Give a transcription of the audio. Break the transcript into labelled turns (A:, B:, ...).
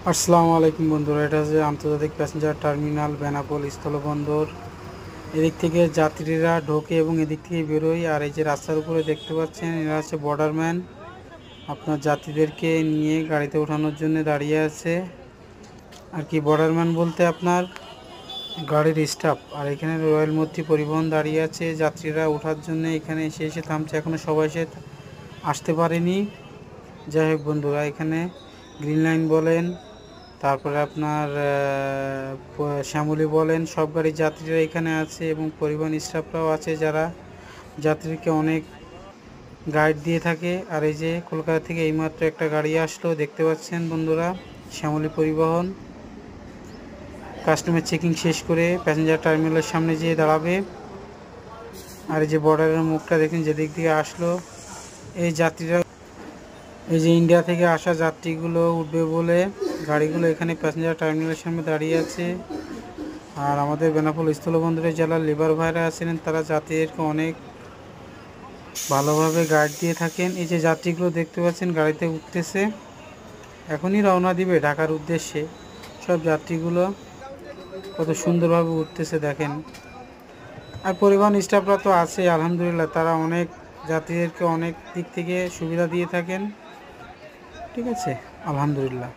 A: আসসালামু আলাইকুম বন্ধুরা, এটা হচ্ছে আন্তর্জাতিক প্যাসেঞ্জার টার্মিনাল বেনাপোল স্থলবন্দর। এদিক থেকে যাত্রীরা ঢোকে এবং এদিক থেকে বেরোয়। আর এই যে রাস্তার উপরে দেখতে পাচ্ছেন, এরা হচ্ছে বর্ডারম্যান, আপনার যাত্রীদেরকে নিয়ে গাড়িতে ওঠানোর জন্য দাঁড়িয়ে আছে। আর কি বর্ডারম্যান বলতে আপনার গাড়ির স্টাফ। আর এখানে রয়্যাল মৈত্রী পরিবহন দাঁড়িয়ে আছে যাত্রীরা ওঠার জন্য, এখানে এসে থামছে। এখনও সবাই আসতে পারেনি। যাই হোক বন্ধুরা, এখানে গ্রিন লাইন বলেন, তারপরে আপনার শ্যামলী বলেন, সব গাড়ির যাত্রীরা এখানে আছে এবং পরিবহন স্টাফরাও আছে যারা যাত্রীকে অনেক গাইড দিয়ে থাকে। আর এই যে কলকাতা থেকে এইমাত্র একটা গাড়ি আসলো, দেখতে পাচ্ছেন বন্ধুরা, শ্যামলী পরিবহন কাস্টমার চেকিং শেষ করে প্যাসেঞ্জার টার্মিনালের সামনে যেয়ে দাঁড়াবে। আর এই যে বর্ডারের মুখটা দেখেন, যেদিক দিয়ে আসলো এই যাত্রীরা, এই যে ইন্ডিয়া থেকে আসা যাত্রীগুলো উঠবে বলে গাড়িগুলো এখানে প্যাসেঞ্জার টার্মিনালের সামনে দাঁড়িয়ে আছে। আর আমাদের বেনাপোল স্থলবন্দরের জেলার লেবার ভাইরা আছেন, তারা যাত্রীদেরকে অনেক ভালোভাবে গাইড দিয়ে থাকেন। এই যে যাত্রীগুলো দেখতে পাচ্ছেন গাড়িতে উঠতেছে, এখনই রওনা দিবে ঢাকার উদ্দেশ্যে। সব যাত্রীগুলো কত সুন্দরভাবে উঠতেছে দেখেন। আর পরিবহন স্টাফরা তো আছে আলহামদুলিল্লাহ, তারা অনেক যাত্রীদেরকে অনেক দিক থেকে সুবিধা দিয়ে থাকেন। ঠিক আছে, আলহামদুলিল্লাহ।